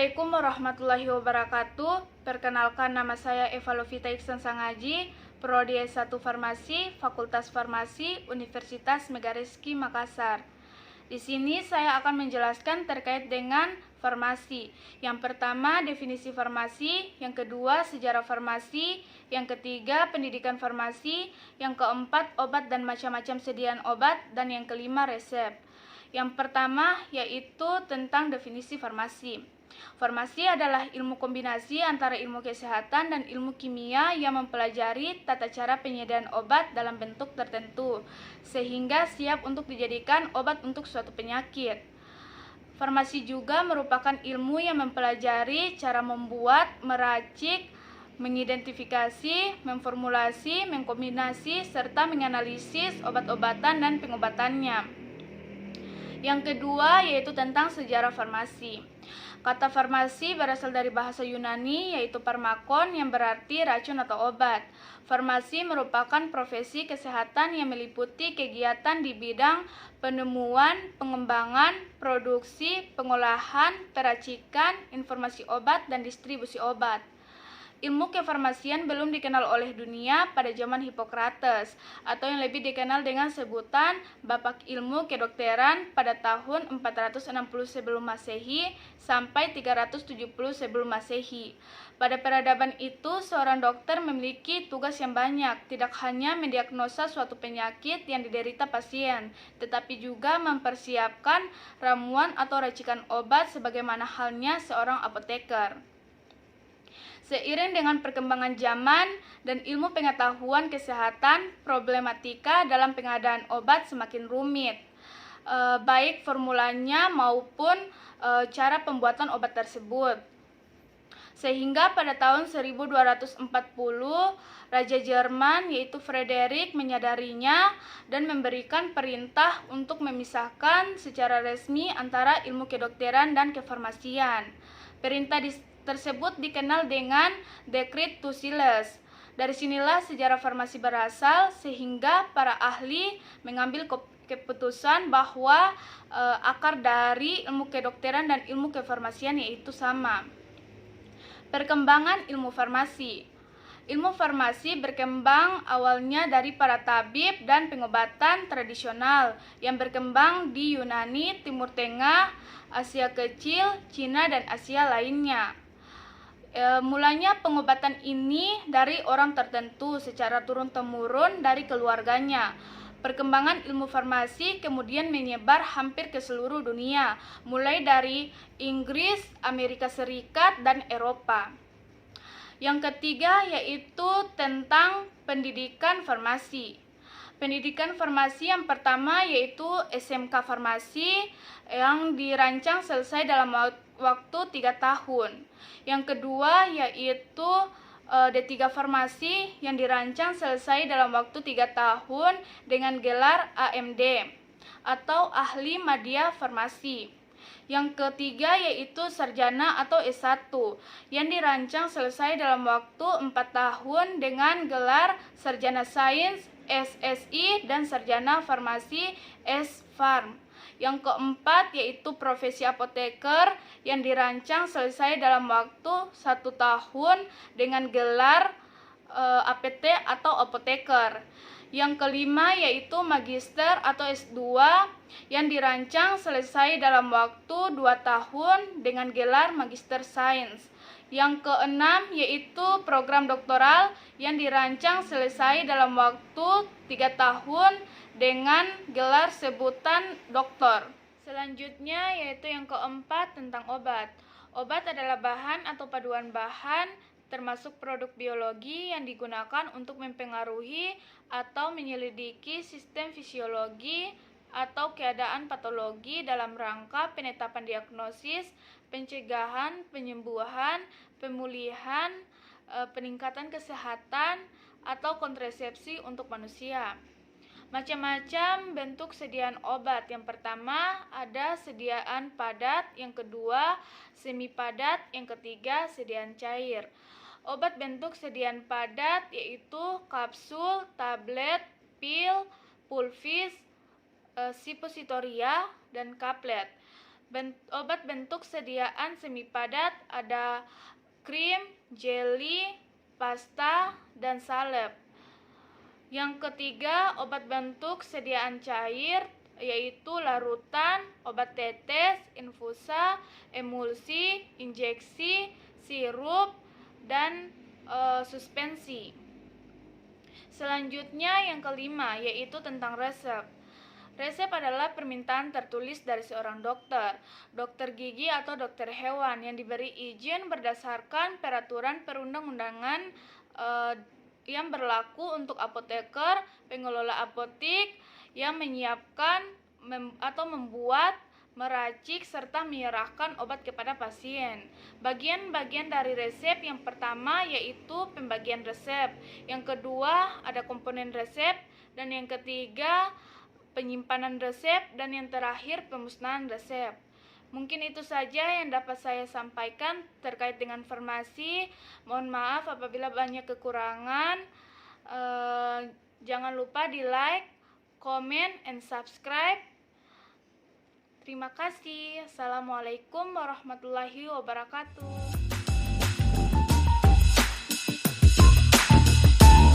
Assalamualaikum warahmatullahi wabarakatuh. Perkenalkan, nama saya Eva Lovita Iksan Sangaji, Prodi S1 Farmasi, Fakultas Farmasi, Universitas Megarizky Makassar. Di sini saya akan menjelaskan terkait dengan farmasi. Yang pertama, definisi farmasi, yang kedua, sejarah farmasi, yang ketiga, pendidikan farmasi, yang keempat, obat dan macam-macam sediaan obat, dan yang kelima, resep. Yang pertama yaitu tentang definisi farmasi. Farmasi adalah ilmu kombinasi antara ilmu kesehatan dan ilmu kimia yang mempelajari tata cara penyediaan obat dalam bentuk tertentu, sehingga siap untuk dijadikan obat untuk suatu penyakit. Farmasi juga merupakan ilmu yang mempelajari cara membuat, meracik, mengidentifikasi, memformulasi, mengkombinasi, serta menganalisis obat-obatan dan pengobatannya. Yang kedua yaitu tentang sejarah farmasi. Kata farmasi berasal dari bahasa Yunani yaitu pharmakon yang berarti racun atau obat. Farmasi merupakan profesi kesehatan yang meliputi kegiatan di bidang penemuan, pengembangan, produksi, pengolahan, peracikan, informasi obat, dan distribusi obat. Ilmu kefarmasian belum dikenal oleh dunia pada zaman Hippocrates, atau yang lebih dikenal dengan sebutan Bapak Ilmu Kedokteran pada tahun 460 sebelum Masehi sampai 370 sebelum Masehi. Pada peradaban itu, seorang dokter memiliki tugas yang banyak, tidak hanya mendiagnosa suatu penyakit yang diderita pasien, tetapi juga mempersiapkan ramuan atau racikan obat sebagaimana halnya seorang apoteker. Seiring dengan perkembangan zaman dan ilmu pengetahuan kesehatan, problematika dalam pengadaan obat semakin rumit, baik formulanya maupun cara pembuatan obat tersebut. Sehingga pada tahun 1240, Raja Jerman yaitu Frederick menyadarinya dan memberikan perintah untuk memisahkan secara resmi antara ilmu kedokteran dan kefarmasian. Perintah tersebut dikenal dengan Decret Tuciles. Dari sinilah sejarah farmasi berasal, sehingga para ahli mengambil keputusan bahwa akar dari ilmu kedokteran dan ilmu kefarmasian yaitu sama. Perkembangan ilmu farmasi. Ilmu farmasi berkembang awalnya dari para tabib dan pengobatan tradisional yang berkembang di Yunani, Timur Tengah, Asia Kecil, Cina, dan Asia lainnya. Mulanya pengobatan ini dari orang tertentu secara turun-temurun dari keluarganya. Perkembangan ilmu farmasi kemudian menyebar hampir ke seluruh dunia, mulai dari Inggris, Amerika Serikat, dan Eropa. Yang ketiga yaitu tentang pendidikan farmasi. Pendidikan farmasi yang pertama yaitu SMK Farmasi yang dirancang selesai dalam waktu 3 tahun. Yang kedua yaitu D3 Farmasi yang dirancang selesai dalam waktu 3 tahun dengan gelar AMD atau Ahli Madya Farmasi. Yang ketiga yaitu Sarjana atau S1 yang dirancang selesai dalam waktu 4 tahun dengan gelar Sarjana Sains SSI dan Sarjana Farmasi S-Farm. Yang keempat yaitu profesi apoteker yang dirancang selesai dalam waktu 1 tahun dengan gelar APT atau apoteker. Yang kelima yaitu magister atau S2 yang dirancang selesai dalam waktu 2 tahun dengan gelar Magister Sains. Yang keenam yaitu program doktoral yang dirancang selesai dalam waktu 3 tahun dengan gelar sebutan doktor. Selanjutnya yaitu yang keempat tentang obat. Obat adalah bahan atau paduan bahan termasuk produk biologi yang digunakan untuk mempengaruhi atau menyelidiki sistem fisiologi atau keadaan patologi dalam rangka penetapan diagnosis, pencegahan, penyembuhan, pemulihan, peningkatan kesehatan, atau kontrasepsi untuk manusia. Macam-macam bentuk sediaan obat. Yang pertama ada sediaan padat, yang kedua semi padat, yang ketiga sediaan cair. Obat bentuk sediaan padat yaitu kapsul, tablet, pil, pulvis, suppositoria, dan kaplet. Obat bentuk sediaan semi padat ada krim, jelly, pasta, dan salep. Yang ketiga, obat bentuk sediaan cair, yaitu larutan, obat tetes, infusa, emulsi, injeksi, sirup, dan suspensi. Selanjutnya yang kelima, yaitu tentang resep. Resep adalah permintaan tertulis dari seorang dokter gigi atau dokter hewan yang diberi izin berdasarkan peraturan perundang-undangan yang berlaku untuk apoteker, pengelola apotik yang menyiapkan atau membuat, meracik, serta menyerahkan obat kepada pasien. Bagian-bagian dari resep yang pertama yaitu pembagian resep, yang kedua ada komponen resep, dan yang ketiga penyimpanan resep, dan yang terakhir pemusnahan resep. Mungkin itu saja yang dapat saya sampaikan terkait dengan farmasi. Mohon maaf apabila banyak kekurangan. Jangan lupa di like, comment, and subscribe. Terima kasih. Assalamualaikum warahmatullahi wabarakatuh.